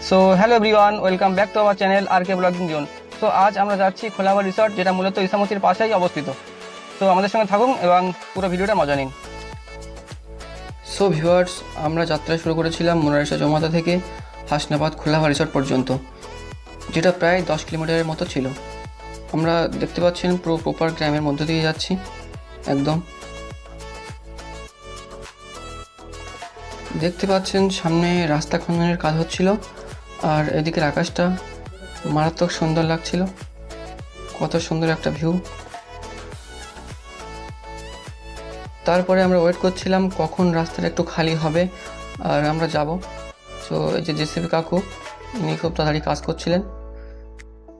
So hello everyone, welcome back to our channel R K blogging zone. So আজ আমরা যাচ্ছি খোলাহাওয়া resort, যেটা মূলত ইসামতির পাশেই অবস্থিত। তো আমাদের সঙ্গে থাকুন এবং পুরো ভিডিওটা মজা নিন। সো ভিউয়ার্স, আমরা যাত্রা শুরু করেছিলাম মোনালিসা জমাতা থেকে হাসনাবাদ খোলাহাওয়া রিসর্ট পর্যন্ত, যেটা প্রায় 10 কিলোমিটারের মতো ছিল। আমরা দেখতে পাচ্ছেন পুরো প্রপার গ্রামের মধ্য দিয়ে যাচ্ছি একদম। দেখতে পাচ্ছেন সামনে রাস্তা খননের কাজ হচ্ছিল, আর এদিকের আকাশটা মারাত্মক সুন্দর লাগছিল। কত সুন্দর একটা ভিউ। তারপরে আমরা ওয়েট করছিলাম কখন রাস্তাটা একটু খালি হবে আর আমরা যাব। সো এই যে জেসিবি কাকু, ইনি খুব তাড়াতাড়ি কাজ করছিলেন,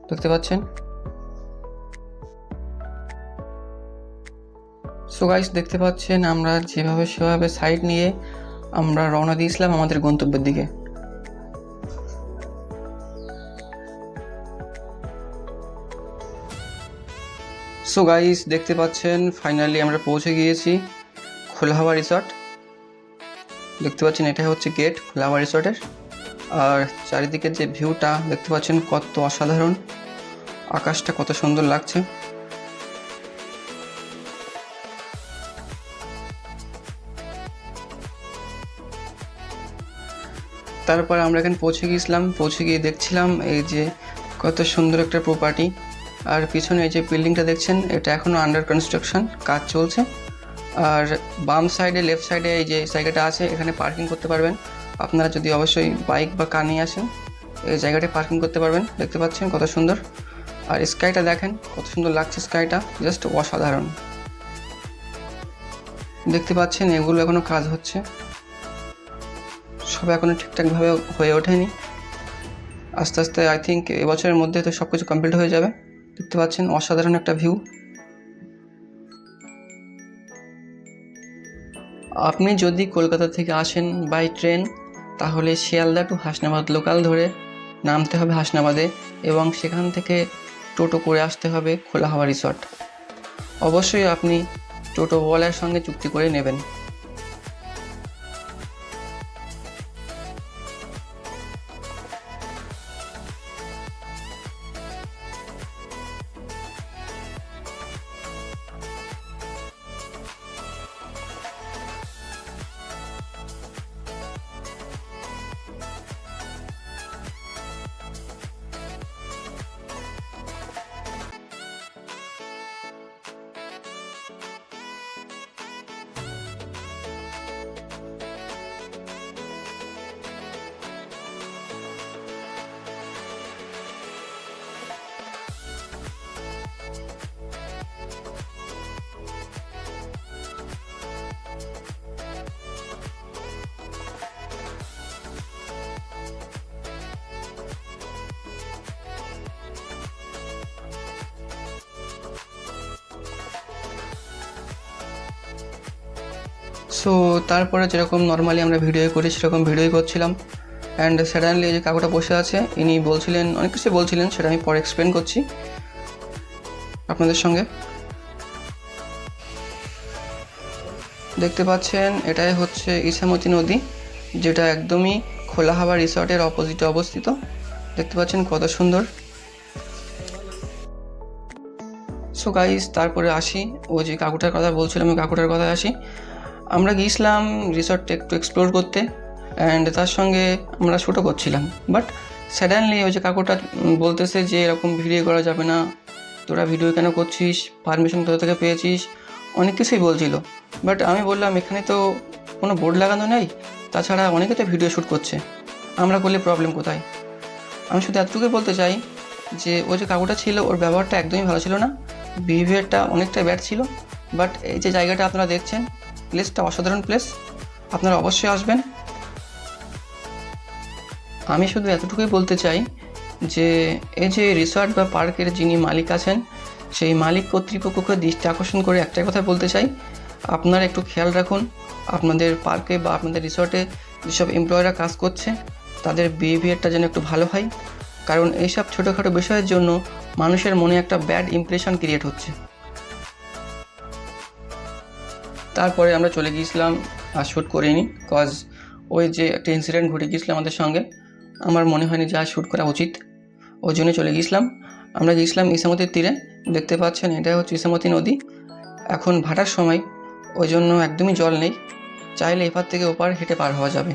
দেখতে পাচ্ছেন। সো গাইস, দেখতে পাচ্ছেন আমরা যেভাবে সেভাবে সাইড নিয়ে আমরা রওনা দিয়েছিলাম আমাদের গন্তব্যের দিকে। সো গাইস, দেখতে পাচ্ছেন ফাইনালি আমরা পৌঁছে গিয়েছি খোলাহাওয়া রিসর্ট। দেখতে পাচ্ছেন এটাই হচ্ছে গেট খোলাহাওয়া রিসর্টের। আর চারিদিকের যে ভিউটা দেখতে পাচ্ছেন কত অসাধারণ, আকাশটা কত সুন্দর লাগছে। তারপর আমরা এখানে পৌঁছে গিয়েছিলাম, পৌঁছে গিয়ে দেখছিলাম এই যে কত সুন্দর একটা প্রপার্টি। আর পিছনে এই যে বিল্ডিংটা দেখছেন, এটা এখনও আন্ডার কনস্ট্রাকশন, কাজ চলছে। আর বাম সাইডে লেফট সাইডে এই যে জায়গাটা আছে, এখানে পার্কিং করতে পারবেন আপনারা, যদি অবশ্যই বাইক বা কার নিয়ে আসেন এই জায়গাটায় পার্কিং করতে পারবেন। দেখতে পাচ্ছেন কত সুন্দর। আর স্কাইটা দেখেন কত সুন্দর লাগছে, স্কাইটা জাস্ট অসাধারণ। দেখতে পাচ্ছেন এগুলো এখনও কাজ হচ্ছে, সব এখনও ঠিকঠাকভাবে হয়ে ওঠেনি। আস্তে আস্তে আই থিঙ্ক এবছরের মধ্যে তো সব কিছু কমপ্লিট হয়ে যাবে। দেখতে পাচ্ছেন অসাধারণ একটা ভিউ। আপনি যদি কলকাতা থেকে আসেন বাই ট্রেন, তাহলে শিয়ালদা টু হাসনাবাদ লোকাল ধরে নামতে হবে হাসনাবাদে, এবং সেখান থেকে টোটো করে আসতে হবে খোলাহাওয়া রিসর্ট। অবশ্যই আপনি টোটোওয়ালার সঙ্গে চুক্তি করে নেবেন। সো তারপরে যেরকম নর্মালি আমরা ভিডিও করি সেরকম ভিডিও করছিলাম, অ্যান্ড সাডেনলি যে কাকুটা বসে আছে ইনি বলছিলেন, অনেক কিছু বলছিলেন, সেটা আমি পরে এক্সপ্লেন করছি আপনাদের সঙ্গে। দেখতে পাচ্ছেন এটাই হচ্ছে ইসামতি নদী, যেটা একদমই খোলাহাওয়া রিসর্টের অপোজিটে অবস্থিত। দেখতে পাচ্ছেন কত সুন্দর। সো গাইস, তারপরে আসি ওই যে কাকুটার কথা বলছিলাম, ওই কাকুটার কথায় আসি। আমরা গিয়েছিলাম রিসর্টটা একটু এক্সপ্লোর করতে, অ্যান্ড তার সঙ্গে আমরা শ্যুটও করছিলাম। বাট সাডেনলি ওই যে কাকুটা বলতেছে যে এরকম ভিডিও করা যাবে না, তোরা ভিডিও কেন করছিস, পারমিশন কোথা থেকে পেয়েছিস, অনেক কিছুই বলছিল। বাট আমি বললাম এখানে তো কোনো বোর্ড লাগানো নেই, তাছাড়া অনেকে তো ভিডিও শ্যুট করছে, আমরা করলে প্রবলেম কোথায়। আমি শুধু এতটুকুই বলতে চাই যে ওই যে কাকুটা ছিল, ওর ব্যবহারটা একদমই ভালো ছিল না, বিহেভিয়ারটা অনেকটা ব্যাড ছিল। বাট এই যে জায়গাটা আপনারা দেখছেন, প্লেসটা অসাধারণ প্লেস, আপনারা অবশ্যই আসবেন। আমি শুধু এতটুকুই বলতে চাই যে এই যে রিসর্ট বা পার্কের যিনি মালিক আছেন, সেই মালিক কর্তৃপক্ষকে দৃষ্টি আকর্ষণ করে একটাই কথা বলতে চাই, আপনারা একটু খেয়াল রাখুন আপনাদের পার্কে বা আপনাদের রিসর্টে যেসব এমপ্লয়িরা কাজ করছে তাদের বিহেভিয়ারটা যেন একটু ভালো হয়, কারণ এইসব ছোটোখাটো বিষয়ের জন্য মানুষের মনে একটা ব্যাড ইমপ্রেশন ক্রিয়েট হচ্ছে। তারপরে আমরা চলে গিয়েছিলাম, আর শ্যুট করিনি, কজ ওই যে একটা ইনসিডেন্ট ঘটে গিয়েছিল আমাদের সঙ্গে, আমার মনে হয়নি যে আর শ্যুট করা উচিত, ওই জন্য চলে গিয়েছিলাম। আমরা গিয়েছিলাম ইসামতির তীরে, দেখতে পাচ্ছেন এটা হচ্ছে ইসামতি নদী। এখন ভাটার সময়, ওই জন্য একদমই জল নেই, চাইলে এপার থেকে ওপার হেঁটে পার হওয়া যাবে।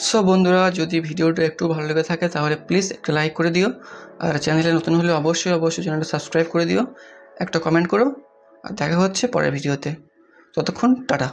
সো বন্ধুরা, যদি ভিডিওটা একটু ভালো লেগে থাকে তাহলে প্লিজ একটা লাইক করে দিও, আর চ্যানেলে নতুন হলে অবশ্যই চ্যানেলটা সাবস্ক্রাইব করে দিও, একটা কমেন্ট করো, আর দেখা হচ্ছে পরের ভিডিওতে। ততক্ষণ টাটা।